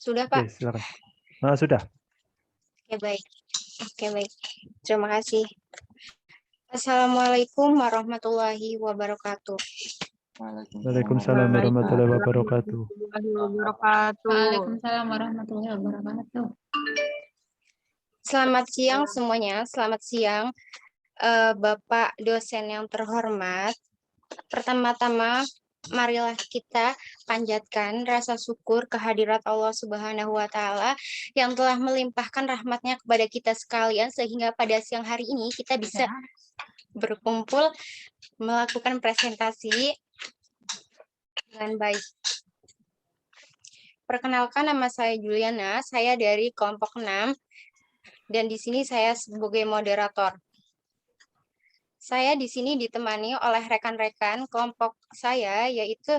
Sudah, Oke, Pak? silakan. Nah, sudah. Oke, baik. Oke, baik. Terima kasih. Assalamualaikum warahmatullahi wabarakatuh. Waalaikumsalam warahmatullahi wabarakatuh. Waalaikumsalam warahmatullahi wabarakatuh. Selamat siang semuanya. Selamat siang, Bapak dosen yang terhormat. Pertama-tama, marilah kita panjatkan rasa syukur kehadirat Allah Subhanahu wa Ta'ala yang telah melimpahkan rahmatnya kepada kita sekalian, sehingga pada siang hari ini kita bisa berkumpul melakukan presentasi dengan baik. Perkenalkan, nama saya Juliana, saya dari kelompok 6, dan di sini saya sebagai moderator. Saya di sini ditemani oleh rekan-rekan kelompok saya, yaitu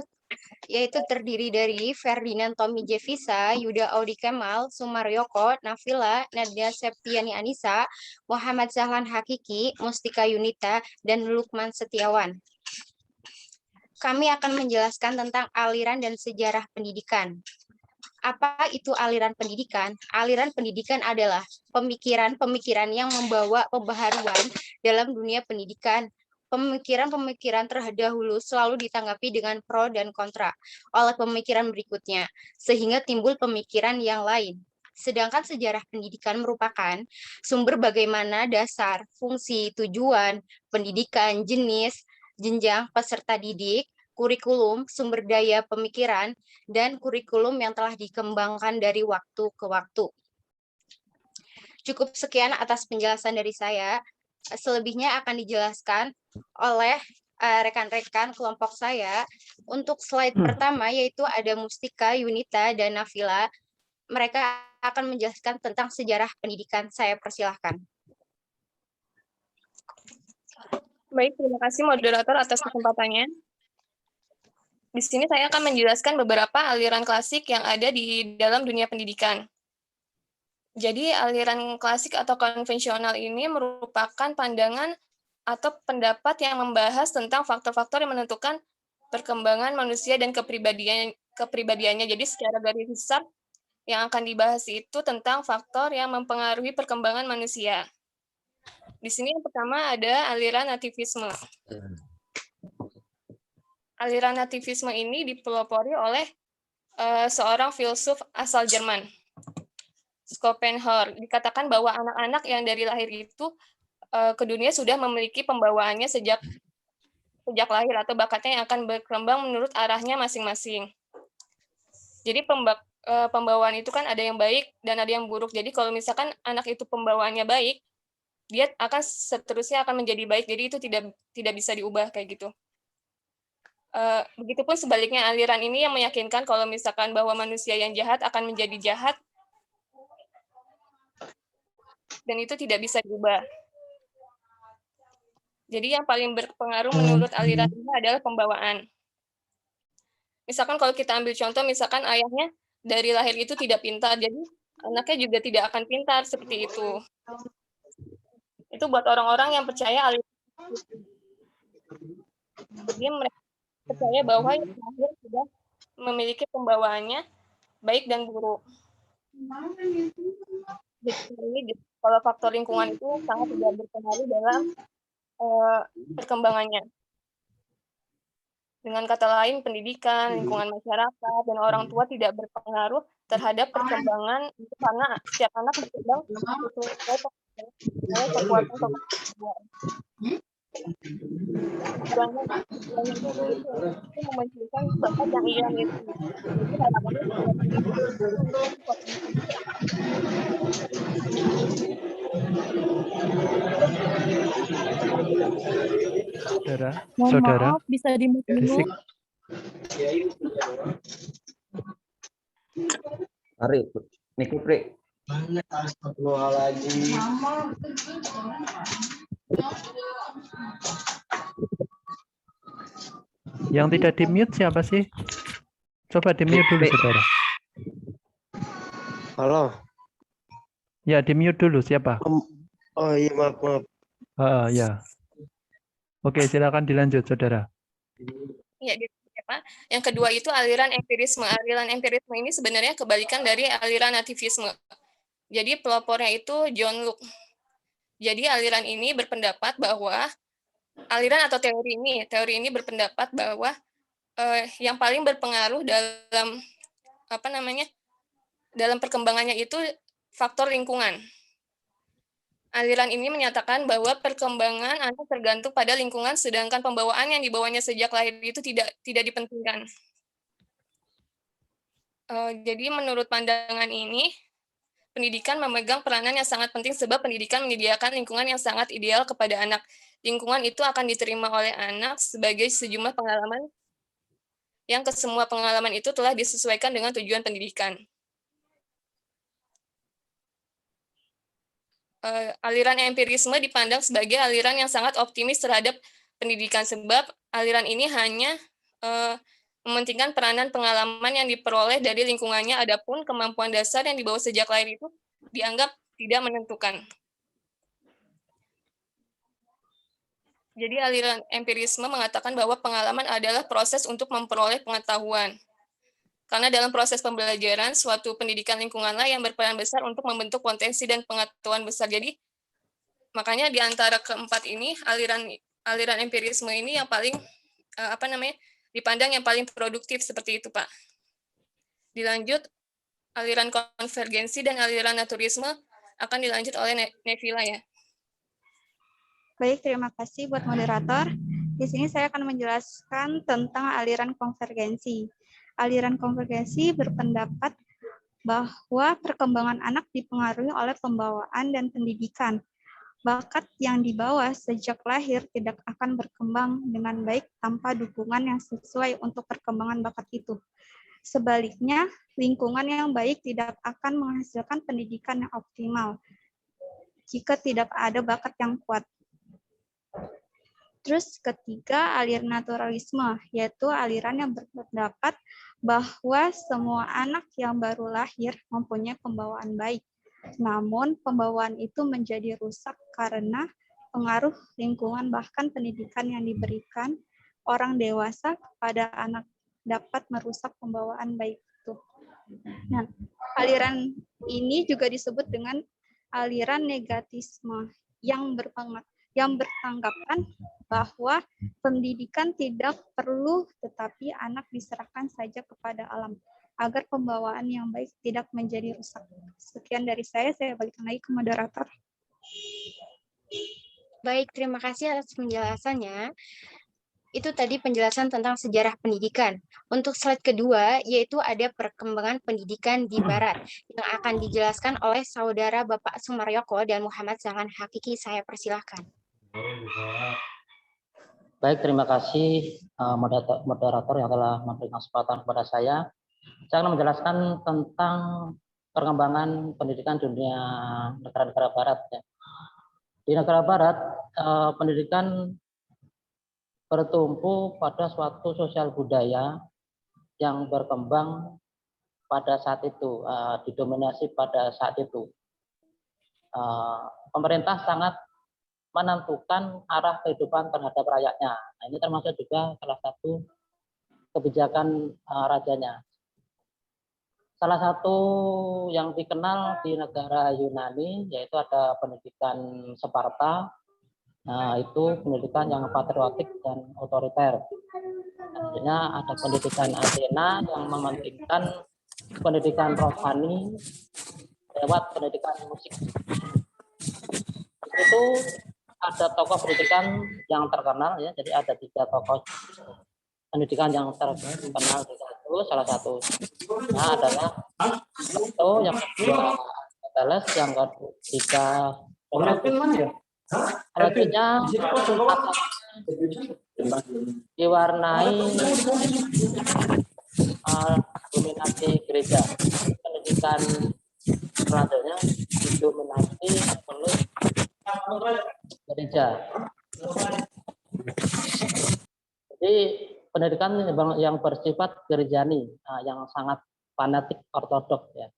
terdiri dari Ferdinand Tommy Jevisa, Yuda Audi Kemal, Sumaryoko, Nafila, Nadia Septiani Anissa, Muhammad Zahlan Hakiki, Mustika Yunita, dan Lukman Setiawan. Kami akan menjelaskan tentang aliran dan sejarah pendidikan. Apa itu aliran pendidikan? Aliran pendidikan adalah pemikiran-pemikiran yang membawa pembaharuan dalam dunia pendidikan. Pemikiran-pemikiran terdahulu selalu ditanggapi dengan pro dan kontra oleh pemikiran berikutnya, sehingga timbul pemikiran yang lain. Sedangkan sejarah pendidikan merupakan sumber bagaimana dasar, fungsi, tujuan, pendidikan, jenis, jenjang peserta didik, kurikulum, sumber daya pemikiran, dan kurikulum yang telah dikembangkan dari waktu ke waktu. Cukup sekian atas penjelasan dari saya. Selebihnya akan dijelaskan oleh rekan-rekan kelompok saya. Untuk slide pertama yaitu ada Mustika, Yunita, dan Nafila. Mereka akan menjelaskan tentang sejarah pendidikan. Saya persilahkan. Baik, terima kasih moderator atas kesempatannya. Di sini saya akan menjelaskan beberapa aliran klasik yang ada di dalam dunia pendidikan. Jadi aliran klasik atau konvensional ini merupakan pandangan atau pendapat yang membahas tentang faktor-faktor yang menentukan perkembangan manusia dan kepribadiannya. Jadi secara garis besar yang akan dibahas itu tentang faktor yang mempengaruhi perkembangan manusia. Di sini yang pertama ada aliran nativisme. Aliran nativisme ini dipelopori oleh seorang filsuf asal Jerman, Schopenhauer. Dikatakan bahwa anak-anak yang dari lahir itu ke dunia sudah memiliki pembawaannya sejak lahir, atau bakatnya yang akan berkembang menurut arahnya masing-masing. Jadi pembawaan itu kan ada yang baik dan ada yang buruk. Jadi kalau misalkan anak itu pembawaannya baik, dia akan seterusnya akan menjadi baik. Jadi itu tidak bisa diubah kayak gitu. Begitupun sebaliknya, aliran ini yang meyakinkan kalau misalkan bahwa manusia yang jahat akan menjadi jahat dan itu tidak bisa diubah. Jadi yang paling berpengaruh menurut aliran ini adalah pembawaan. Misalkan kalau kita ambil contoh, misalkan ayahnya dari lahir itu tidak pintar, jadi anaknya juga tidak akan pintar seperti itu. Itu buat orang-orang yang percaya aliran. Jadi mereka percaya bahwa yang lahir sudah memiliki pembawaannya baik dan buruk. Jadi kalau faktor lingkungan itu sangat tidak berpengaruh dalam perkembangannya. Dengan kata lain, pendidikan, lingkungan masyarakat, dan orang tua tidak berpengaruh terhadap perkembangan itu karena setiap anak berkembang sesuai kekuatan kemampuan. Tujuannya itu memunculkan bakat yang ia miliki. Jadi harapannya setiap individu itu memiliki potensi. Saudara, Maaf, bisa di-mute dulu. Ari, Niki Pri. Astagfirullahaladzim. Yang tidak di-mute siapa sih? Coba di-mute dulu, saudara. Halo. Ya, di-mute dulu siapa? Oh iya, maaf. Ya. Oke, silakan dilanjut, saudara. Ya, Yang kedua itu aliran empirisme. Aliran empirisme ini sebenarnya kebalikan dari aliran nativisme. Jadi pelopornya itu John Locke. Jadi aliran ini berpendapat bahwa aliran atau teori ini berpendapat bahwa yang paling berpengaruh dalam dalam perkembangannya itu faktor lingkungan. Aliran ini menyatakan bahwa perkembangan anak tergantung pada lingkungan, sedangkan pembawaan yang dibawanya sejak lahir itu tidak dipentingkan. Jadi menurut pandangan ini, pendidikan memegang peranan yang sangat penting sebab pendidikan menyediakan lingkungan yang sangat ideal kepada anak. Lingkungan itu akan diterima oleh anak sebagai sejumlah pengalaman yang kesemua pengalaman itu telah disesuaikan dengan tujuan pendidikan. Aliran empirisme dipandang sebagai aliran yang sangat optimis terhadap pendidikan sebab aliran ini hanya mementingkan peranan pengalaman yang diperoleh dari lingkungannya, adapun kemampuan dasar yang dibawa sejak lahir itu dianggap tidak menentukan. Jadi aliran empirisme mengatakan bahwa pengalaman adalah proses untuk memperoleh pengetahuan. Karena dalam proses pembelajaran, suatu pendidikan lingkunganlah yang berperan besar untuk membentuk potensi dan pengetahuan besar. Jadi, makanya di antara keempat ini, aliran empirisme ini yang paling, dipandang yang paling produktif seperti itu, Pak. Dilanjut, aliran konvergensi dan aliran naturisme akan dilanjut oleh Nevila ya. Baik, terima kasih buat moderator. Di sini saya akan menjelaskan tentang aliran konvergensi. Aliran konvergensi berpendapat bahwa perkembangan anak dipengaruhi oleh pembawaan dan pendidikan. Bakat yang dibawa sejak lahir tidak akan berkembang dengan baik tanpa dukungan yang sesuai untuk perkembangan bakat itu. Sebaliknya, lingkungan yang baik tidak akan menghasilkan pendidikan yang optimal jika tidak ada bakat yang kuat. Terus ketiga, aliran naturalisme, yaitu aliran yang berpendapat bahwa semua anak yang baru lahir mempunyai pembawaan baik. Namun, pembawaan itu menjadi rusak karena pengaruh lingkungan bahkan pendidikan yang diberikan orang dewasa kepada anak dapat merusak pembawaan baik itu. Nah, aliran ini juga disebut dengan aliran negatisme yang bertanggapan bahwa pendidikan tidak perlu tetapi anak diserahkan saja kepada alam agar pembawaan yang baik tidak menjadi rusak. Sekian dari saya balikan lagi ke moderator. Baik, terima kasih atas penjelasannya. Itu tadi penjelasan tentang sejarah pendidikan. Untuk slide kedua, yaitu ada perkembangan pendidikan di Barat, yang akan dijelaskan oleh saudara Bapak Sumaryoko dan Muhammad Zahan Hakiki. Saya persilahkan. Baik, terima kasih moderator yang telah memberikan kesempatan kepada saya. Saya akan menjelaskan tentang perkembangan pendidikan dunia negara-negara Barat. Ya. Di negara Barat, pendidikan bertumpu pada suatu sosial budaya yang berkembang pada saat itu, didominasi pada saat itu. Pemerintah sangat menentukan arah kehidupan terhadap rakyatnya. Nah, ini termasuk juga salah satu kebijakan rajanya. Salah satu yang dikenal di negara Yunani yaitu ada pendidikan Sparta. Nah, itu pendidikan yang patriotik dan otoriter. Artinya ada pendidikan Athena yang mementingkan pendidikan rohani lewat pendidikan musik. Itu ada tokoh pendidikan yang terkenal ya, jadi ada 3 tokoh pendidikan yang terkenal di situ. Salah satunya adalah itu, yang kedua Thales, yang ketiga selanjutnya diwarnai dominasi gereja. Pendidikan selanjutnya didominasi oleh gereja. Jadi pendidikan yang bersifat gerejani, yang sangat fanatik ortodoks ya.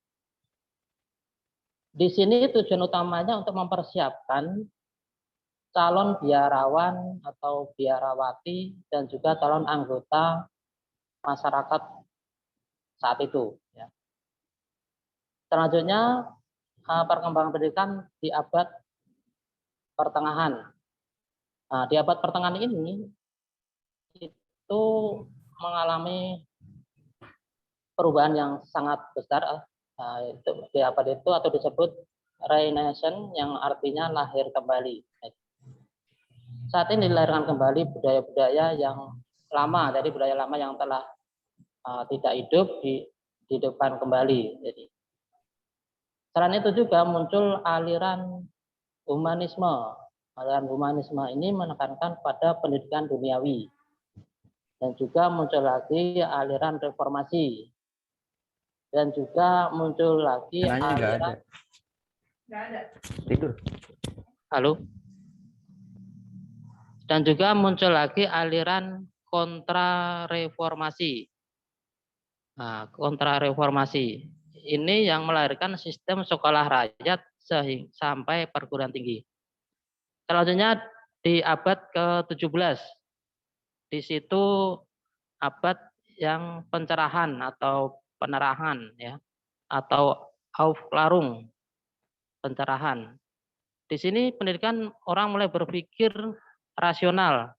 Di sini tujuan utamanya untuk mempersiapkan calon biarawan atau biarawati dan juga calon anggota masyarakat saat itu. Ya. Selanjutnya perkembangan pendidikan di abad pertengahan. Nah, di abad pertengahan ini itu mengalami perubahan yang sangat besar. Itu di abad itu atau disebut Renaissance yang artinya lahir kembali. Saat ini dilahirkan kembali budaya-budaya yang lama, jadi budaya lama yang telah tidak hidup dihidupkan kembali. Jadi selain itu juga muncul aliran humanisme. Aliran humanisme ini menekankan pada pendidikan duniawi. Dan juga muncul lagi aliran reformasi. Dan juga muncul lagi aliran... Nggak ada. Tidur. Halo? Dan juga muncul lagi aliran kontrareformasi. Nah, kontrareformasi ini yang melahirkan sistem sekolah rakyat sampai perguruan tinggi. Selanjutnya di abad ke-17. Di situ abad yang pencerahan atau penerahan, ya, atau Aufklärung, pencerahan. Di sini pendidikan orang mulai berpikir rasional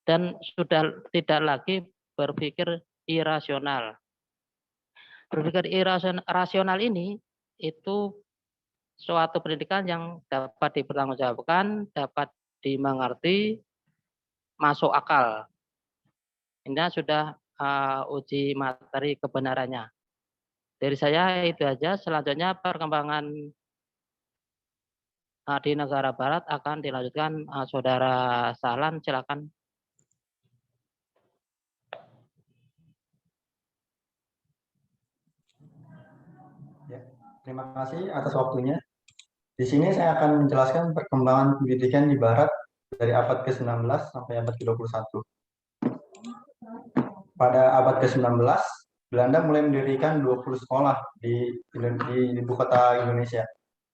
dan sudah tidak lagi berpikir irasional. Berpikir irasional ini itu suatu pendidikan yang dapat dipertanggungjawabkan, dapat dimengerti, masuk akal. Ini sudah uji materi kebenarannya. Dari saya itu aja. Selanjutnya perkembangan di negara barat akan dilanjutkan Saudara Sahlan, silakan. Ya, terima kasih atas waktunya. Di sini saya akan menjelaskan perkembangan pendidikan di barat dari abad ke-19 sampai abad ke-21. Pada abad ke-19, Belanda mulai mendirikan 20 sekolah di ibu kota Indonesia.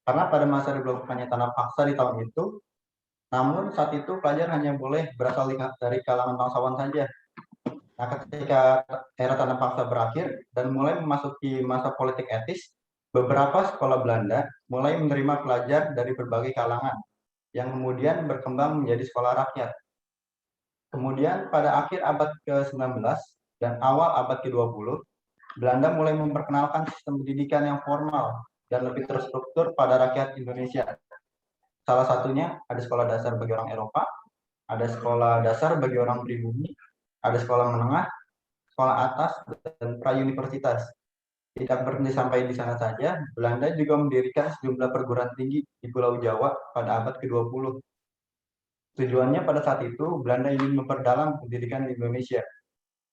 Karena pada masa diberlakukannya tanam paksa di tahun itu, namun saat itu pelajar hanya boleh berasal dari kalangan bangsawan saja. Nah, ketika era tanam paksa berakhir dan mulai memasuki masa politik etis, beberapa sekolah Belanda mulai menerima pelajar dari berbagai kalangan, yang kemudian berkembang menjadi sekolah rakyat. Kemudian pada akhir abad ke-19 dan awal abad ke-20, Belanda mulai memperkenalkan sistem pendidikan yang formal dan lebih terstruktur pada rakyat Indonesia. Salah satunya ada sekolah dasar bagi orang Eropa, ada sekolah dasar bagi orang pribumi, ada sekolah menengah, sekolah atas, dan pra-universitas. Tidak berhenti sampai di sana saja, Belanda juga mendirikan sejumlah perguruan tinggi di Pulau Jawa pada abad ke-20. Tujuannya pada saat itu, Belanda ingin memperdalam pendidikan di Indonesia.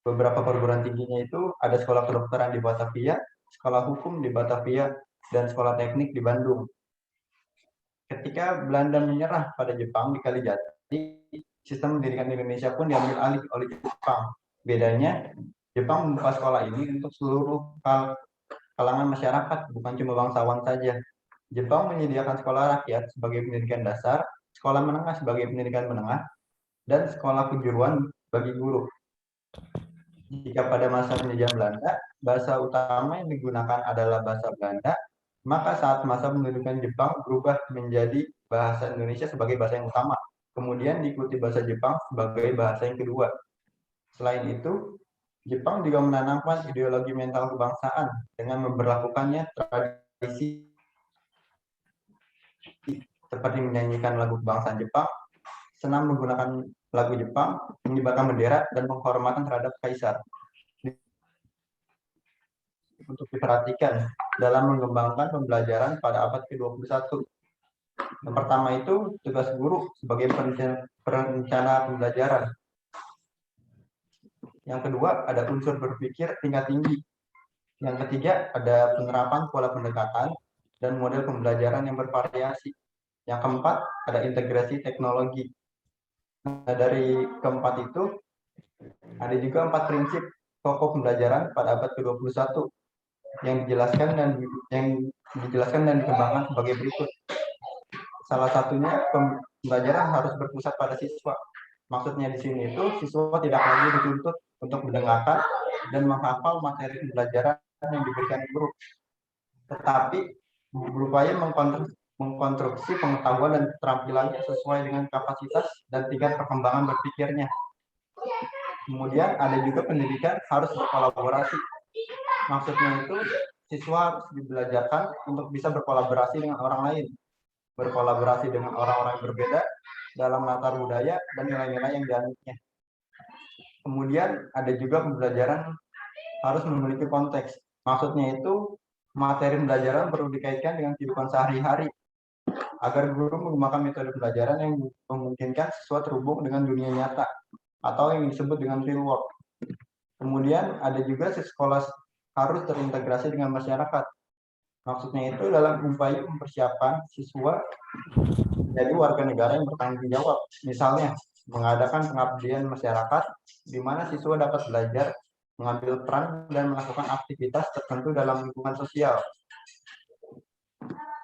Beberapa perguruan tingginya itu ada sekolah kedokteran di Batavia, sekolah hukum di Batavia, dan sekolah teknik di Bandung. Ketika Belanda menyerah pada Jepang di Kalijati, sistem pendidikan di Indonesia pun diambil alih oleh Jepang. Bedanya, Jepang membuka sekolah ini untuk seluruh kalangan masyarakat, bukan cuma bangsawan saja. Jepang menyediakan sekolah rakyat sebagai pendidikan dasar, sekolah menengah sebagai pendidikan menengah, dan sekolah kejuruan bagi guru. Jika pada masa penjajahan Belanda, bahasa utama yang digunakan adalah bahasa Belanda, maka saat masa pendudukan Jepang berubah menjadi bahasa Indonesia sebagai bahasa yang utama, kemudian diikuti bahasa Jepang sebagai bahasa yang kedua. Selain itu, Jepang juga menanamkan ideologi mental kebangsaan dengan memperlakukannya tradisi seperti menyanyikan lagu kebangsaan Jepang, senam menggunakan lagu Jepang, mengibarkan bendera, dan penghormatan terhadap kaisar. Untuk diperhatikan dalam mengembangkan pembelajaran pada abad ke-21. Yang pertama itu tugas guru sebagai perencana pembelajaran. Yang kedua ada unsur berpikir tingkat tinggi. Yang ketiga ada penerapan pola pendekatan dan model pembelajaran yang bervariasi. Yang keempat ada integrasi teknologi. Nah, dari keempat itu ada juga 4 prinsip pokok pembelajaran pada abad ke-21 yang dijelaskan dan dikembangkan sebagai berikut. Salah satunya pembelajaran harus berpusat pada siswa. Maksudnya di sini itu siswa tidak lagi dituntut untuk mendengarkan, dan menghafal materi pembelajaran yang diberikan guru, tetapi berupaya mengkonstruksi pengetahuan dan keterampilannya sesuai dengan kapasitas dan tingkat perkembangan berpikirnya. Kemudian ada juga pendidikan harus berkolaborasi. Maksudnya itu siswa harus dibelajarkan untuk bisa berkolaborasi dengan orang lain, berkolaborasi dengan orang-orang yang berbeda dalam latar budaya dan nilai-nilai yang dianutnya. Kemudian ada juga pembelajaran harus memiliki konteks. Maksudnya itu materi pembelajaran perlu dikaitkan dengan kehidupan sehari-hari agar guru menggunakan metode pembelajaran yang memungkinkan siswa terhubung dengan dunia nyata atau yang disebut dengan real world. Kemudian ada juga sekolah harus terintegrasi dengan masyarakat. Maksudnya itu dalam upaya mempersiapkan siswa menjadi warga negara yang bertanggung jawab. Misalnya mengadakan pengabdian masyarakat di mana siswa dapat belajar, mengambil peran dan melakukan aktivitas tertentu dalam lingkungan sosial.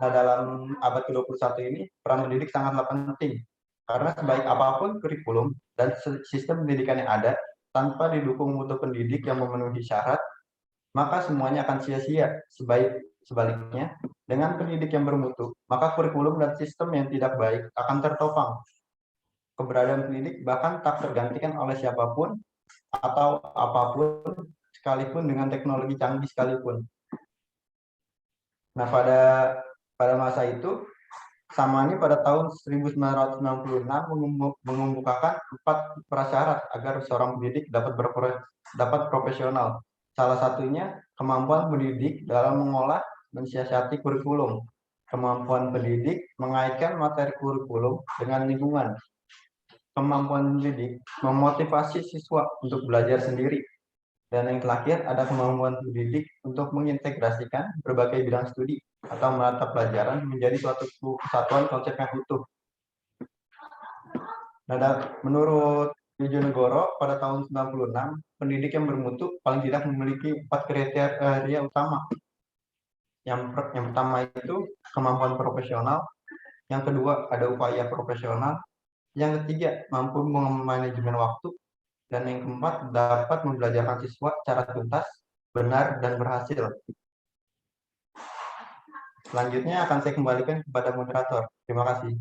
Nah, dalam abad ke-21 ini peran pendidik sangatlah penting karena sebaik apapun kurikulum dan sistem pendidikan yang ada, tanpa didukung mutu pendidik yang memenuhi syarat, maka semuanya akan sia-sia. Sebaliknya, dengan pendidik yang bermutu, maka kurikulum dan sistem yang tidak baik akan tertopang. Keberadaan pendidik bahkan tak tergantikan oleh siapapun atau apapun, sekalipun dengan teknologi canggih sekalipun. Nah, pada masa itu, Samani pada tahun 1996 mengemukakan 4 prasyarat agar seorang pendidik dapat profesional. Salah satunya kemampuan pendidik dalam mengolah dan mensiasati kurikulum. Kemampuan pendidik mengaitkan materi kurikulum dengan lingkungan. Kemampuan pendidik memotivasi siswa untuk belajar sendiri. Dan yang terakhir ada kemampuan pendidik untuk mengintegrasikan berbagai bidang studi atau mata pelajaran menjadi suatu kesatuan konsep yang utuh. Nah, menurut Wijonegoro pada tahun 96, pendidik yang bermutu paling tidak memiliki 4 kriteria utama. Yang pertama itu kemampuan profesional, yang kedua ada upaya profesional, yang ketiga mampu memanajemen waktu, dan yang keempat dapat membelajarkan siswa secara tuntas, benar, dan berhasil. Selanjutnya akan saya kembalikan kepada moderator. Terima kasih.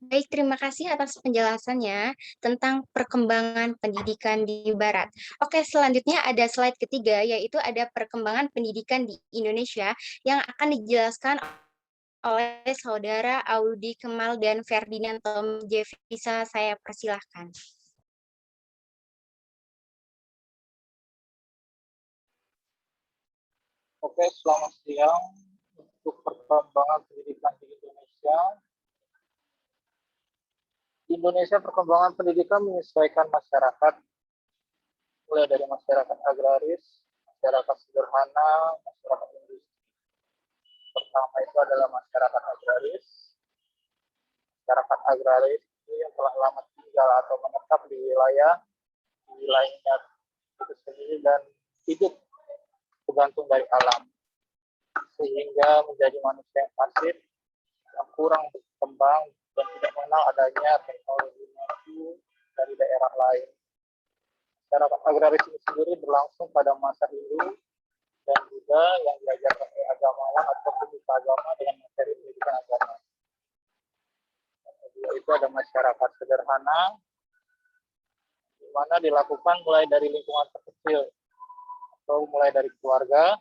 Baik, terima kasih atas penjelasannya tentang perkembangan pendidikan di Barat. Oke, selanjutnya ada slide ketiga, yaitu ada perkembangan pendidikan di Indonesia yang akan dijelaskan oleh Saudara Audi Kemal dan Ferdinand Tom J. Bisa saya persilahkan. Oke, selamat siang. Untuk perkembangan pendidikan di Indonesia perkembangan pendidikan menyesuaikan masyarakat, mulai dari masyarakat agraris, masyarakat sederhana, masyarakat industri. Pertama itu adalah masyarakat agraris. Masyarakat agraris itu yang telah lama tinggal atau menetap di wilayahnya itu sendiri dan hidup tergantung dari alam, sehingga menjadi manusia yang pasif, yang kurang berkembang dan tidak mengenal adanya teknologi maju dari daerah lain. Masyarakat agraris ini sendiri berlangsung pada masa Hindu dan juga yang diajarkan oleh agamawan atau pemuka agama dengan materi pendidikan agama. Kedua itu ada masyarakat sederhana, di mana dilakukan mulai dari lingkungan terkecil atau mulai dari keluarga,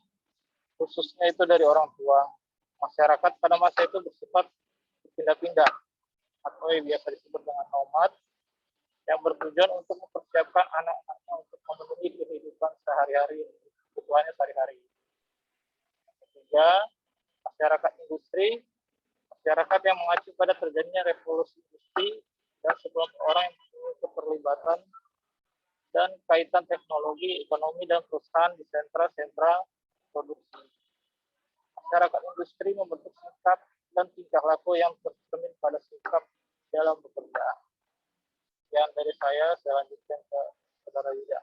khususnya itu dari orang tua. Masyarakat pada masa itu bersifat berpindah-pindah atau yang biasa disebut dengan nomad, yang bertujuan untuk mempersiapkan anak-anaknya untuk memenuhi kehidupan sehari-hari, kebutuhannya sehari-hari. Ketiga, masyarakat industri, masyarakat yang mengacu pada terjadinya revolusi industri dan sekelompok orang yang memiliki keterlibatan dan kaitan teknologi, ekonomi, dan perusahaan di sentra-sentra produksi. Masyarakat industri membentuk sikap dan tingkah laku yang tercermin pada sikap dalam bekerja. Sekian dari saya lanjutkan ke Saudara Yuda.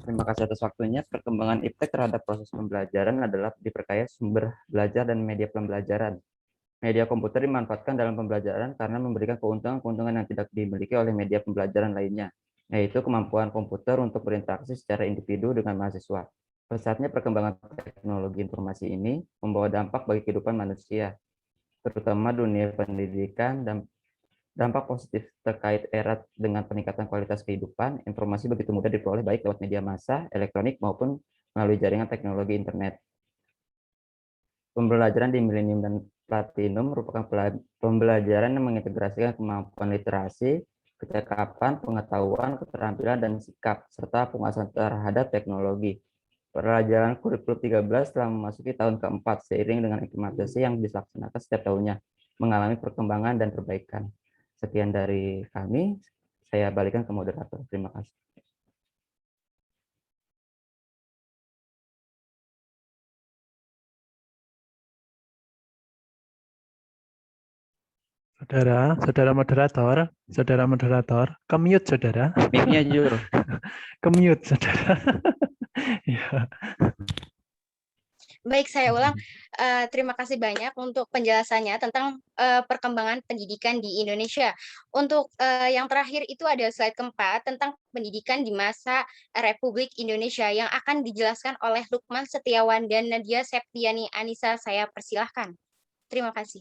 Terima kasih atas waktunya. Perkembangan iptek terhadap proses pembelajaran adalah diperkaya sumber belajar dan media pembelajaran. Media komputer dimanfaatkan dalam pembelajaran karena memberikan keuntungan-keuntungan yang tidak dimiliki oleh media pembelajaran lainnya, yaitu kemampuan komputer untuk berinteraksi secara individu dengan mahasiswa. Pesatnya perkembangan teknologi informasi ini membawa dampak bagi kehidupan manusia, terutama dunia pendidikan, dan dampak positif terkait erat dengan peningkatan kualitas kehidupan. Informasi begitu mudah diperoleh baik lewat media massa, elektronik, maupun melalui jaringan teknologi internet. Pembelajaran di Millennium dan Platinum merupakan pembelajaran yang mengintegrasikan kemampuan literasi, kecakapan, pengetahuan, keterampilan, dan sikap, serta penguasaan terhadap teknologi. Pelajaran kurikulum 13 telah memasuki tahun keempat seiring dengan implementasi yang dilaksanakan setiap tahunnya, mengalami perkembangan dan perbaikan. Sekian dari kami, saya balikan ke moderator. Terima kasih. Saudara moderator, ke-mute saudara. Mic-nya Jur. Ke-mute saudara. Ya. Baik, saya ulang. Terima kasih banyak untuk penjelasannya tentang perkembangan pendidikan di Indonesia. Untuk yang terakhir itu ada slide keempat tentang pendidikan di masa Republik Indonesia yang akan dijelaskan oleh Lukman Setiawan dan Nadia Septiani Anissa. Saya persilahkan. Terima kasih.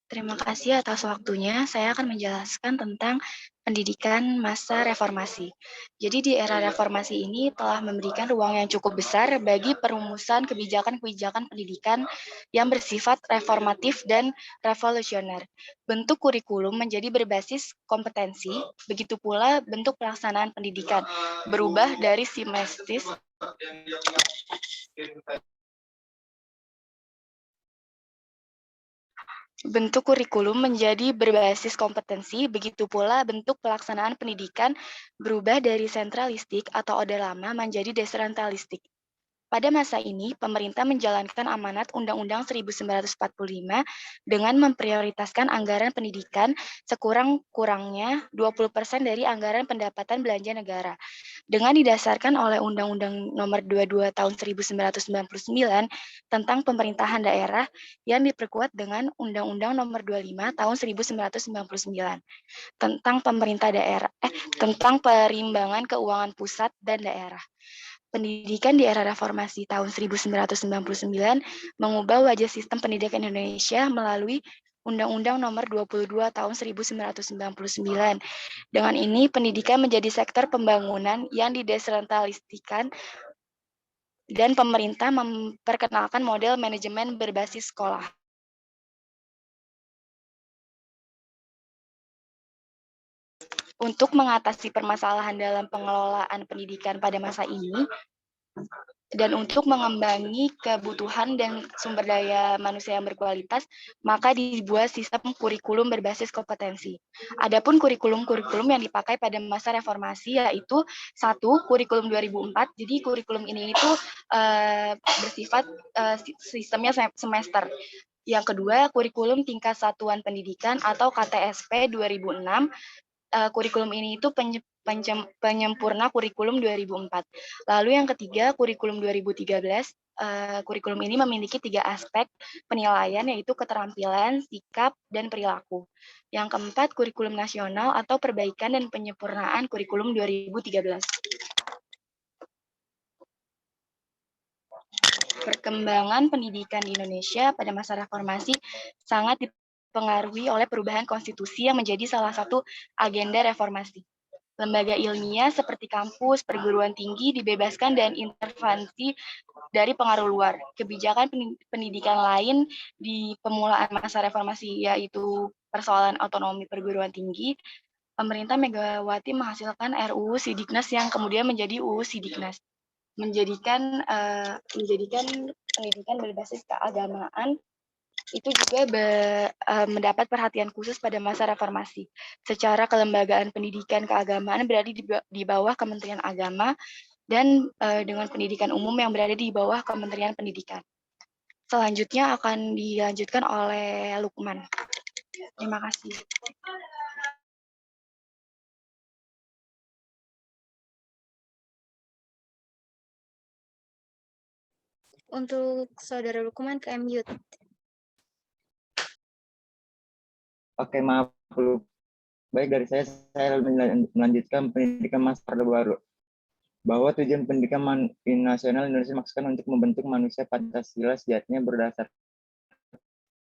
Terima kasih atas waktunya. Saya akan menjelaskan tentang pendidikan masa reformasi. Jadi di era reformasi ini telah memberikan ruang yang cukup besar bagi perumusan kebijakan-kebijakan pendidikan yang bersifat reformatif dan revolusioner. Bentuk kurikulum menjadi berbasis kompetensi, begitu pula bentuk pelaksanaan pendidikan berubah dari simestis Bentuk kurikulum menjadi berbasis kompetensi, begitu pula bentuk pelaksanaan pendidikan berubah dari sentralistik atau orde lama menjadi desentralistik. Pada masa ini, pemerintah menjalankan amanat Undang-Undang 1945 dengan memprioritaskan anggaran pendidikan sekurang-kurangnya 20% dari anggaran pendapatan belanja negara. Dengan didasarkan oleh Undang-Undang Nomor 22 Tahun 1999 tentang pemerintahan daerah yang diperkuat dengan Undang-Undang Nomor 25 Tahun 1999 tentang pemerintah daerah, tentang perimbangan keuangan pusat dan daerah. Pendidikan di era reformasi tahun 1999 mengubah wajah sistem pendidikan Indonesia melalui Undang-Undang Nomor 22 Tahun 1999. Dengan ini, pendidikan menjadi sektor pembangunan yang didesentralisasikan dan pemerintah memperkenalkan model manajemen berbasis sekolah. Untuk mengatasi permasalahan dalam pengelolaan pendidikan pada masa ini, dan untuk mengembangi kebutuhan dan sumber daya manusia yang berkualitas, maka dibuat sistem kurikulum berbasis kompetensi. Adapun kurikulum-kurikulum yang dipakai pada masa reformasi yaitu satu, kurikulum 2004. Jadi kurikulum ini itu bersifat sistemnya semester. Yang kedua, kurikulum tingkat satuan pendidikan atau KTSP 2006. Kurikulum ini itu penyempurna kurikulum 2004. Lalu yang ketiga, kurikulum 2013. Kurikulum ini memiliki 3 aspek penilaian, yaitu keterampilan, sikap, dan perilaku. Yang keempat, kurikulum nasional atau perbaikan dan penyempurnaan kurikulum 2013. Perkembangan pendidikan di Indonesia pada masa reformasi sangat dipengaruhi oleh perubahan konstitusi yang menjadi salah satu agenda reformasi. Lembaga ilmiah seperti kampus, perguruan tinggi dibebaskan dan intervensi dari pengaruh luar. Kebijakan pendidikan lain di pemulaan masa reformasi yaitu persoalan otonomi perguruan tinggi. Pemerintah Megawati menghasilkan RUU Sidiknas yang kemudian menjadi UU Sidiknas. Menjadikan pendidikan berbasis keagamaan itu juga mendapat perhatian khusus pada masa reformasi. Secara kelembagaan pendidikan keagamaan berada di bawah Kementerian Agama dan dengan pendidikan umum yang berada di bawah Kementerian Pendidikan. Selanjutnya akan dilanjutkan oleh Lukman. Terima kasih. Untuk Saudara Lukman ke mute. Oke, maaf. Baik, dari saya melanjutkan pendidikan masa Orde Baru. Bahwa tujuan pendidikan nasional Indonesia maksudkan untuk membentuk manusia Pancasila sejatinya berdasar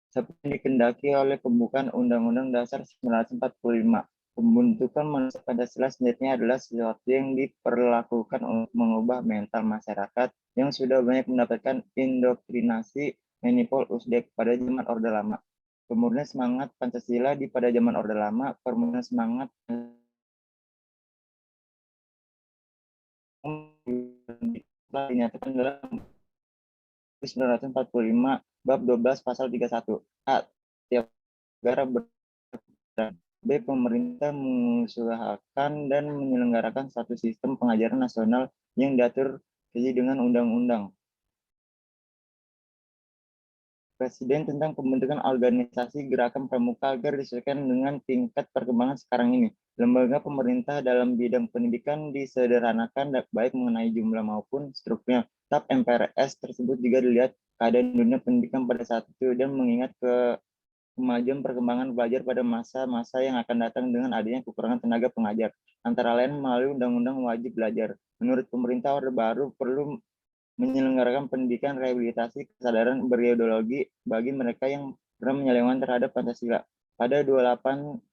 seperti dikendaki oleh pembukaan Undang-Undang Dasar 1945. Pembentukan manusia Pancasila sejatinya adalah sesuatu yang diperlakukan untuk mengubah mental masyarakat yang sudah banyak mendapatkan indoktrinasi manipul usdek pada zaman Orde Lama. Kemudian semangat Pancasila pada zaman Orde Lama, permulaan semangat dinyatakan dalam 1945 bab 12 pasal 31. A. Tiap negara berperan. B. Pemerintah mengusahakan dan menyelenggarakan satu sistem pengajaran nasional yang diatur sesuai dengan undang-undang. Presiden tentang pembentukan organisasi gerakan pramuka agar disesuaikan dengan tingkat perkembangan sekarang ini. Lembaga pemerintah dalam bidang pendidikan disederhanakan baik mengenai jumlah maupun strukturnya. TAP MPRS tersebut juga dilihat keadaan dunia pendidikan pada saat itu dan mengingat kemajuan perkembangan belajar pada masa-masa yang akan datang dengan adanya kekurangan tenaga pengajar, antara lain melalui Undang-Undang Wajib Belajar. Menurut pemerintah Orde Baru perlu menyelenggarakan pendidikan rehabilitasi kesadaran berideologi bagi mereka yang pernah penyelewengan terhadap Pancasila. Pada 28-30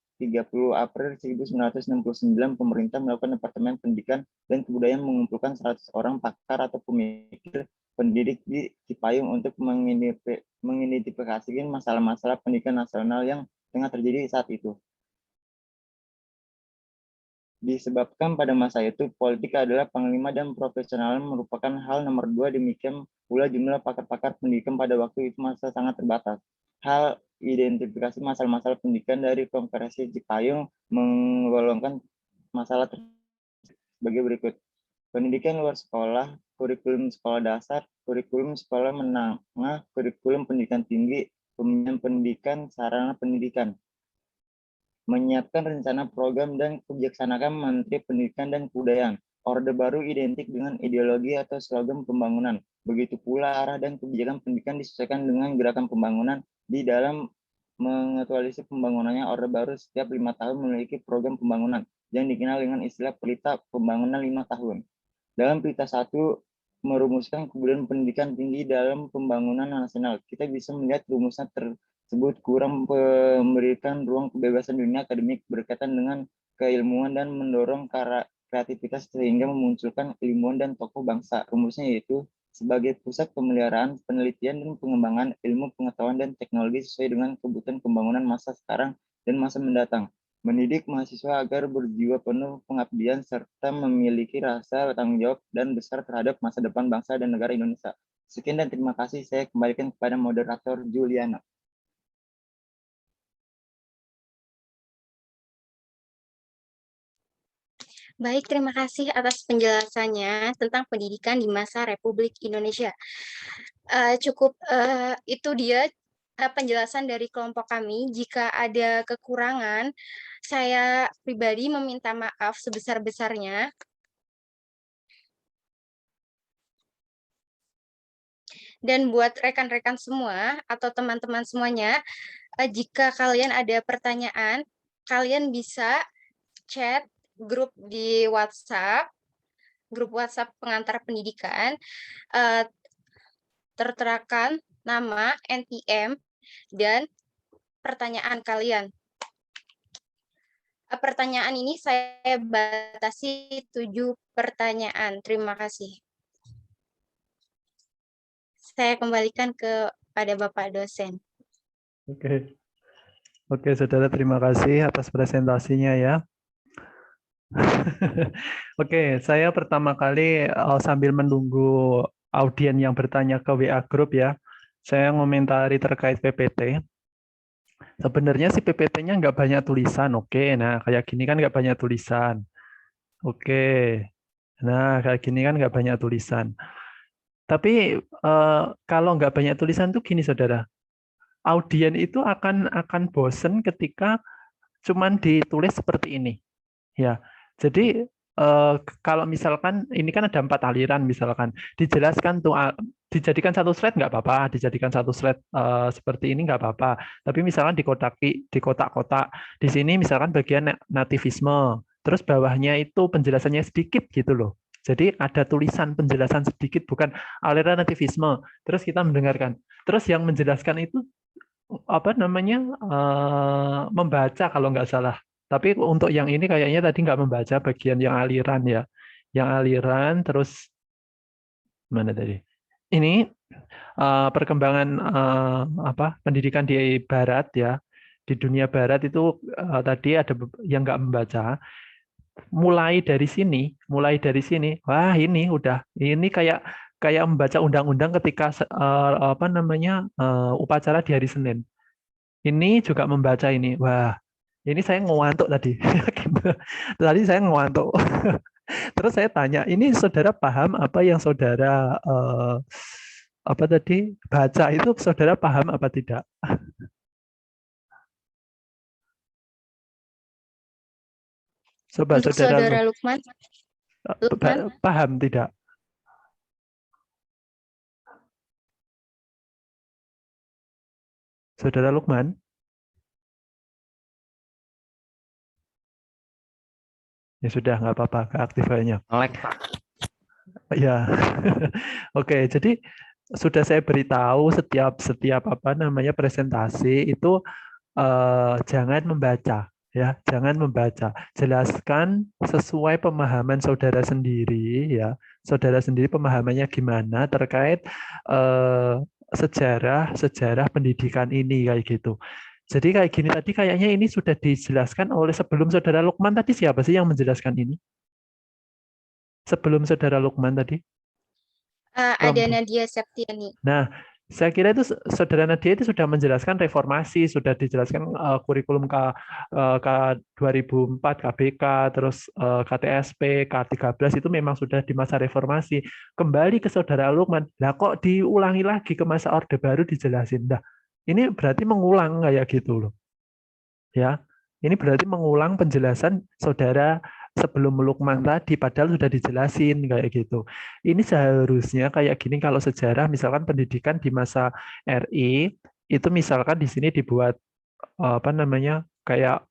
April 1969, pemerintah melakukan Departemen Pendidikan dan Kebudayaan mengumpulkan 100 orang pakar atau pemikir pendidik di Cipayung untuk mengidentifikasikan masalah-masalah pendidikan nasional yang tengah terjadi saat itu. Disebabkan pada masa itu, politik adalah panglima dan profesional merupakan hal nomor 2, demikian pula jumlah pakar-pakar pendidikan pada waktu itu masa sangat terbatas. Hal identifikasi masalah-masalah pendidikan dari Konferensi Cipayung menggolongkan masalah sebagai berikut. Pendidikan luar sekolah, kurikulum sekolah dasar, kurikulum sekolah menengah, kurikulum pendidikan tinggi, pembinaan pendidikan, sarana pendidikan. Menyiapkan rencana program dan kebijaksanaan Menteri Pendidikan dan Kebudayaan. Orde Baru identik dengan ideologi atau slogan pembangunan. Begitu pula arah dan kebijakan pendidikan disesuaikan dengan gerakan pembangunan. Di dalam mengaktualisasi pembangunannya, Orde Baru setiap 5 tahun memiliki program pembangunan yang dikenal dengan istilah Pelita Pembangunan 5 tahun. Dalam Pelita 1, merumuskan kemudian pendidikan tinggi dalam pembangunan nasional. Kita bisa melihat rumusnya tersebut kurang memberikan ruang kebebasan dunia akademik berkaitan dengan keilmuan dan mendorong kreativitas sehingga memunculkan ilmuwan dan tokoh bangsa. Rumusnya yaitu sebagai pusat pemeliharaan, penelitian, dan pengembangan ilmu pengetahuan dan teknologi sesuai dengan kebutuhan pembangunan masa sekarang dan masa mendatang. Mendidik mahasiswa agar berjiwa penuh pengabdian serta memiliki rasa tanggung jawab dan besar terhadap masa depan bangsa dan negara Indonesia. Sekian dan terima kasih. Saya kembalikan kepada moderator Juliana. Baik, terima kasih atas penjelasannya tentang pendidikan di masa Republik Indonesia. Itu dia penjelasan dari kelompok kami. Jika ada kekurangan, saya pribadi meminta maaf sebesar-besarnya. Dan buat rekan-rekan semua atau teman-teman semuanya, jika kalian ada pertanyaan, kalian bisa chat grup di WhatsApp, grup WhatsApp pengantar pendidikan, terterakan nama, NPM, dan pertanyaan kalian. Pertanyaan ini saya batasi 7 pertanyaan. Terima kasih. Saya kembalikan kepada Bapak dosen. Oke, saudara, terima kasih atas presentasinya ya. Oke, saya pertama kali sambil menunggu audien yang bertanya ke WA Group ya, saya ngomentari terkait PPT. Sebenarnya si PPT-nya nggak banyak tulisan, oke. Nah, kayak gini kan nggak banyak tulisan. Oke. Nah, kayak gini kan nggak banyak tulisan. Tapi kalau nggak banyak tulisan tuh gini, saudara. Audien itu akan bosen ketika cuman ditulis seperti ini. Ya, jadi kalau misalkan ini kan ada 4 aliran misalkan, dijelaskan tuh dijadikan satu slide nggak apa-apa, dijadikan satu slide seperti ini nggak apa-apa. Tapi misalkan di kotak-kotak, di sini misalkan bagian nativisme, terus bawahnya itu penjelasannya sedikit gitu loh. Jadi ada tulisan penjelasan sedikit, bukan aliran nativisme. Terus kita mendengarkan. Terus yang menjelaskan itu apa namanya membaca kalau nggak salah. Tapi untuk yang ini kayaknya tadi nggak membaca bagian yang aliran ya. Yang aliran terus mana tadi? Ini perkembangan apa pendidikan di Barat ya. Di dunia Barat itu tadi ada yang nggak membaca. Mulai dari sini, wah ini udah, ini kayak membaca undang-undang ketika apa namanya upacara di hari Senin. Ini juga membaca ini, wah ini saya ngantuk tadi. Tadi saya ngantuk. Terus saya tanya, ini saudara paham apa yang saudara apa tadi baca itu saudara paham apa tidak? Coba Untuk saudara saudara Lukman, paham tidak? Saudara Lukman? Ya sudah, nggak apa-apa, keaktifannya. Ya, oke. Jadi sudah saya beritahu setiap apa namanya presentasi itu jangan membaca, ya, jangan membaca. Jelaskan sesuai pemahaman saudara sendiri, ya. Saudara sendiri pemahamannya gimana terkait sejarah pendidikan ini kayak gitu. Jadi kayak gini tadi kayaknya ini sudah dijelaskan oleh sebelum saudara Lukman tadi siapa sih yang menjelaskan ini? Sebelum saudara Lukman tadi? ada Nadia Septiani. Nah, saya kira itu saudara Nadia itu sudah menjelaskan reformasi, sudah dijelaskan kurikulum K 2004, KBK, terus KTSP, K13 itu memang sudah di masa reformasi. Kembali ke saudara Lukman, lah kok diulangi lagi ke masa Orde Baru dijelasin. Nah, ini berarti mengulang kayak gitu loh. Ya, ini berarti mengulang penjelasan saudara sebelum Lukman tadi, padahal sudah dijelasin kayak gitu. Ini seharusnya kayak gini kalau sejarah, misalkan pendidikan di masa RI, itu misalkan di sini dibuat apa namanya kayak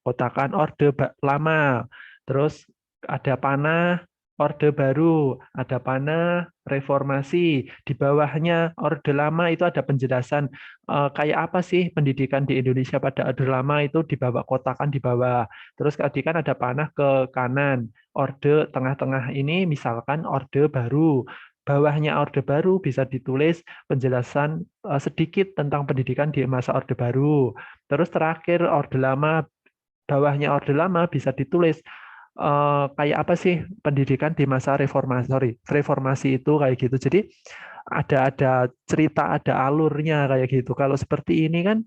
kotakan Orde Lama, terus ada panah Orde Baru, ada panah reformasi, di bawahnya Orde Lama itu ada penjelasan kayak apa sih pendidikan di Indonesia pada Orde Lama itu di bawah kotakan di bawah. Terus tadi kan ada panah ke kanan, Orde tengah-tengah ini misalkan Orde Baru. Bawahnya Orde Baru bisa ditulis penjelasan sedikit tentang pendidikan di masa Orde Baru. Terus terakhir Orde Lama, bawahnya Orde Lama bisa ditulis kayak apa sih pendidikan di masa reformasi itu kayak gitu. Jadi ada cerita, ada alurnya kayak gitu. Kalau seperti ini kan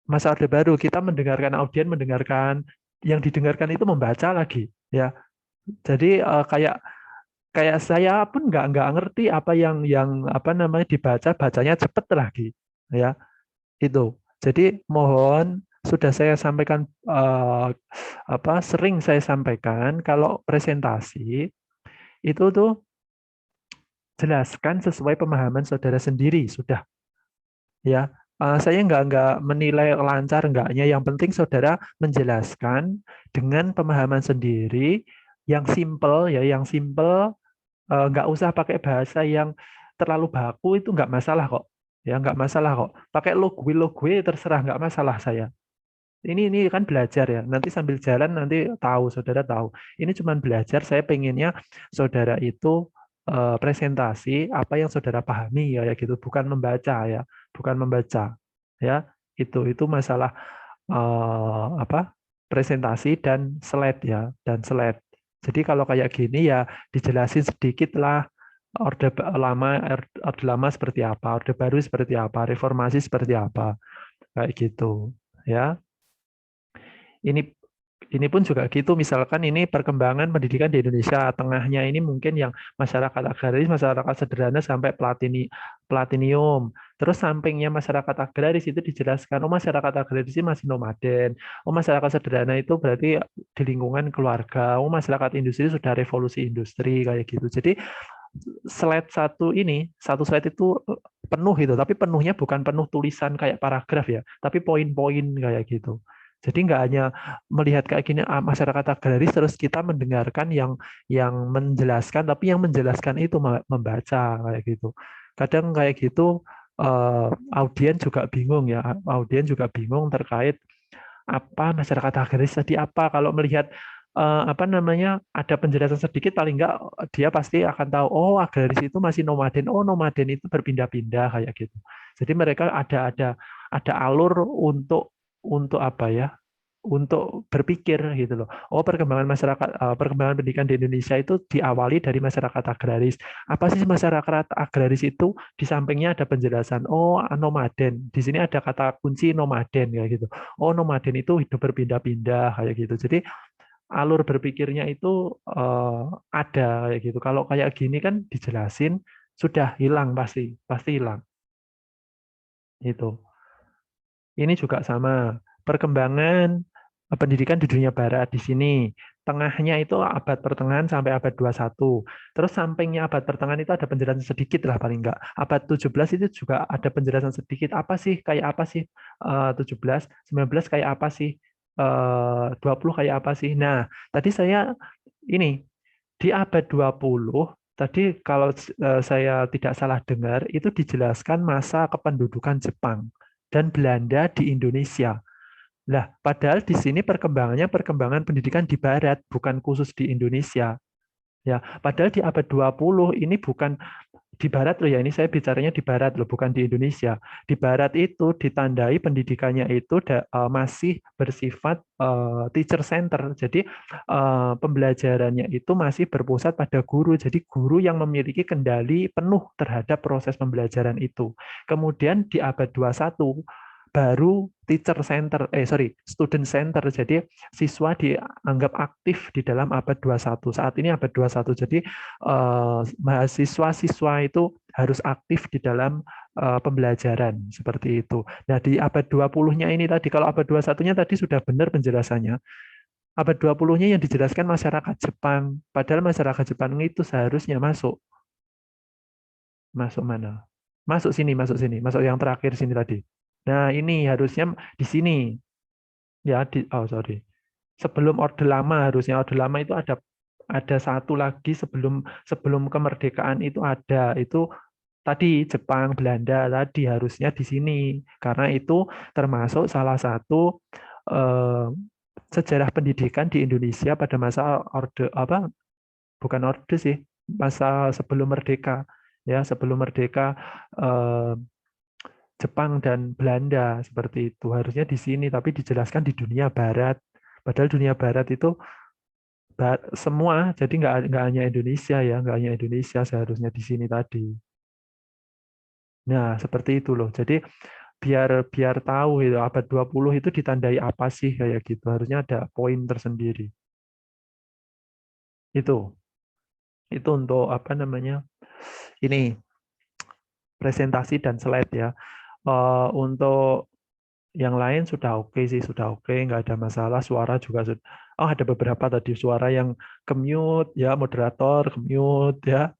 masa Orde Baru kita mendengarkan mendengarkan yang didengarkan itu membaca lagi ya. Jadi kayak saya pun nggak ngerti apa yang apa namanya dibaca, bacanya cepet lagi ya itu. Jadi mohon sudah saya sampaikan sering saya sampaikan kalau presentasi itu tuh jelaskan sesuai pemahaman saudara sendiri sudah ya. Saya nggak menilai lancar enggaknya, yang penting saudara menjelaskan dengan pemahaman sendiri yang simple ya, yang simple, nggak usah pakai bahasa yang terlalu baku, itu nggak masalah kok ya, nggak masalah kok. Pakai logue terserah, nggak masalah saya. Ini kan belajar ya, nanti sambil jalan nanti tahu, saudara tahu. Ini cuma belajar, saya pengennya saudara itu presentasi apa yang saudara pahami ya gitu, bukan membaca ya, bukan membaca ya. Itu masalah presentasi dan slide ya, dan slide. Jadi kalau kayak gini ya dijelasin sedikit lah, Orde Lama seperti apa, Orde Baru seperti apa, reformasi seperti apa, kayak gitu ya. Ini pun juga gitu, misalkan ini perkembangan pendidikan di Indonesia, tengahnya ini mungkin yang masyarakat agraris, masyarakat sederhana sampai platinium. Terus sampingnya masyarakat agraris itu dijelaskan, oh masyarakat agraris ini masih nomaden, oh masyarakat sederhana itu berarti di lingkungan keluarga, oh masyarakat industri sudah revolusi industri kayak gitu. Jadi slide satu slide itu penuh gitu, tapi penuhnya bukan penuh tulisan kayak paragraf ya, tapi poin-poin kayak gitu. Jadi nggak hanya melihat kayak gini masyarakat agraris terus kita mendengarkan yang menjelaskan, tapi yang menjelaskan itu membaca kayak gitu. Kadang kayak gitu audien juga bingung ya, audien juga bingung terkait apa masyarakat agraris tadi apa. Kalau melihat apa namanya ada penjelasan sedikit paling enggak dia pasti akan tahu oh agraris itu masih nomaden, oh nomaden itu berpindah-pindah kayak gitu. Jadi mereka ada alur untuk apa ya, untuk berpikir gitu loh. Oh, perkembangan masyarakat, perkembangan pendidikan di Indonesia itu diawali dari masyarakat agraris. Apa sih masyarakat agraris itu? Di sampingnya ada penjelasan. Oh, nomaden. Di sini ada kata kunci nomaden kayak gitu. Oh, nomaden itu hidup berpindah-pindah kayak gitu. Jadi alur berpikirnya itu ada kayak gitu. Kalau kayak gini kan dijelasin sudah hilang pasti hilang. Itu. Ini juga sama. Perkembangan pendidikan di dunia barat di sini. Tengahnya itu abad pertengahan sampai abad 21. Terus sampingnya abad pertengahan itu ada penjelasan sedikit lah paling enggak. Abad 17 itu juga ada penjelasan sedikit. Apa sih, kayak apa sih 17, 19 kayak apa sih, 20 kayak apa sih. Nah, tadi saya ini di abad 20 tadi kalau saya tidak salah dengar itu dijelaskan masa kependudukan Jepang dan Belanda di Indonesia. Lah, padahal di sini perkembangannya perkembangan pendidikan di barat, bukan khusus di Indonesia. Ya, padahal di abad 20 ini bukan di barat loh ya, ini saya bicaranya di barat loh, bukan di Indonesia. Di barat itu ditandai pendidikannya itu masih bersifat teacher center. Jadi pembelajarannya itu masih berpusat pada guru. Jadi guru yang memiliki kendali penuh terhadap proses pembelajaran itu. Kemudian di abad 21 baru student center. Jadi siswa dianggap aktif di dalam abad 21. Saat ini abad 21. Jadi mahasiswa-siswa itu harus aktif di dalam pembelajaran seperti itu. Nah, di abad 20-nya ini tadi, kalau abad 21-nya tadi sudah benar penjelasannya. Abad 20-nya yang dijelaskan masyarakat Jepang. Padahal masyarakat Jepang itu seharusnya masuk. Masuk mana? Masuk sini. Masuk yang terakhir sini tadi. Nah, ini harusnya di sini. Ya, sorry. Sebelum Orde Lama, harusnya Orde Lama itu ada satu lagi sebelum kemerdekaan itu ada. Itu tadi Jepang, Belanda tadi harusnya di sini. Karena itu termasuk salah satu sejarah pendidikan di Indonesia pada masa Orde bukan Orde sih, masa sebelum merdeka. Ya, sebelum merdeka Jepang dan Belanda seperti itu. Harusnya di sini, tapi dijelaskan di dunia barat. Padahal dunia barat itu semua, jadi nggak hanya Indonesia ya, nggak hanya Indonesia seharusnya di sini tadi. Nah, seperti itu loh. Jadi biar tahu itu abad 20 itu ditandai apa sih kayak gitu. Harusnya ada poin tersendiri. Itu untuk apa namanya? Ini presentasi dan slide ya. Untuk yang lain sudah oke sih, sudah oke, nggak ada masalah. Suara juga sudah. Oh, ada beberapa tadi suara yang ke-mute ya, moderator ke-mute ya.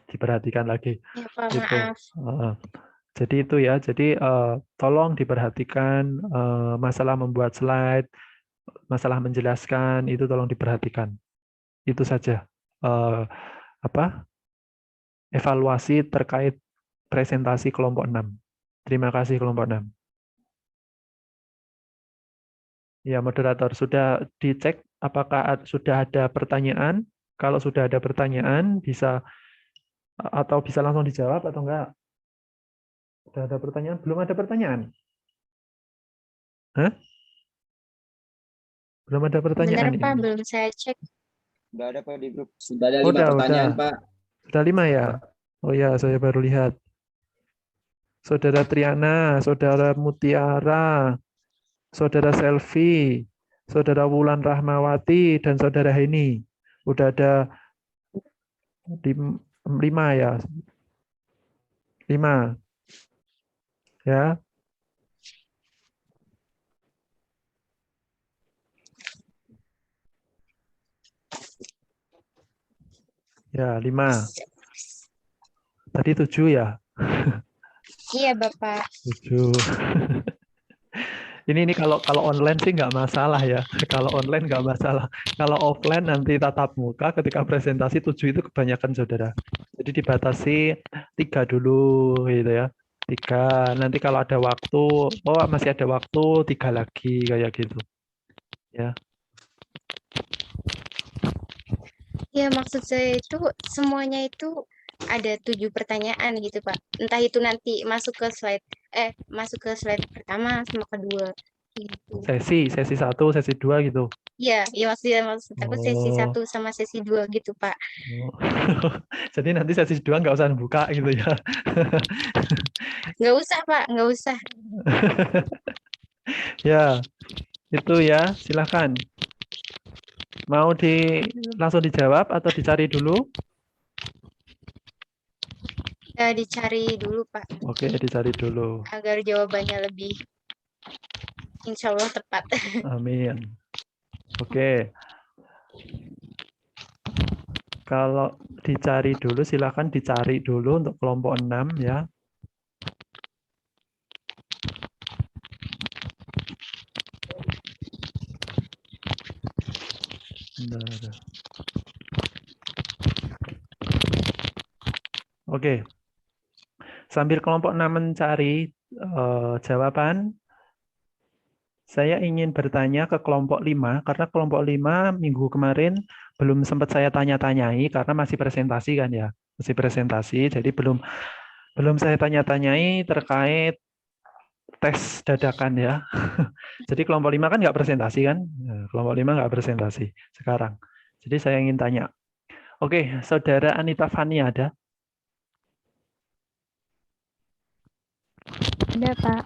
Diperhatikan lagi. Ya, Pak, Itu. maaf. Jadi itu ya. Jadi tolong diperhatikan masalah membuat slide, masalah menjelaskan itu tolong diperhatikan. Itu saja. Apa? Evaluasi terkait presentasi kelompok 6. Terima kasih kelompok 6. Ya, moderator, sudah dicek apakah sudah ada pertanyaan? Kalau sudah ada pertanyaan, bisa langsung dijawab atau enggak? Sudah ada pertanyaan? Belum ada pertanyaan? Hah? Belum ada pertanyaan Benar, Pak, ini? belum saya cek. Sudah ada Pak di grup. Sudah ada 5 pertanyaan, Pak. Sudah 5 ya? Oh ya, saya baru lihat. Saudara Triana, Saudara Mutiara, Saudara Selvi, Saudara Wulan Rahmawati, dan Saudara Heni. Udah ada 5 ya? 5. Ya. Ya, 5. Tadi 7 ya? Iya, Bapak. 7. Ini kalau online sih nggak masalah ya. Kalau online nggak masalah. Kalau offline nanti tatap muka ketika presentasi 7 itu kebanyakan saudara. Jadi dibatasi 3 dulu gitu ya. 3. Nanti kalau ada waktu, oh masih ada waktu 3 lagi kayak gitu. Ya. Ya, maksud saya itu semuanya itu ada 7 pertanyaan gitu, Pak. Entah itu nanti masuk ke slide pertama sama kedua gitu. Sesi 1, sesi 2 gitu. Iya, ya maksud aku sesi Oh. 1 sama sesi 2 gitu, Pak. Oh. Jadi nanti sesi 2 nggak usah buka gitu ya. Nggak usah, Pak, nggak usah. Ya, itu ya, silakan. Mau langsung dijawab atau dicari dulu? Ya, dicari dulu, Pak, Oke, dicari dulu. agar jawabannya lebih insya Allah tepat. Amin. Oke. Kalau dicari dulu, silakan dicari dulu untuk kelompok 6 ya. Bentar. Oke. Sambil kelompok 6 mencari jawaban, saya ingin bertanya ke kelompok 5, karena kelompok 5 minggu kemarin belum sempat saya tanya-tanyai, karena masih presentasi kan ya. Masih presentasi, jadi belum saya tanya-tanyai terkait tes dadakan ya. Jadi kelompok 5 kan nggak presentasi kan? Nah, kelompok 5 nggak presentasi sekarang. Jadi saya ingin tanya. Oke, Saudara Anita Fani ada? Ada, Pak.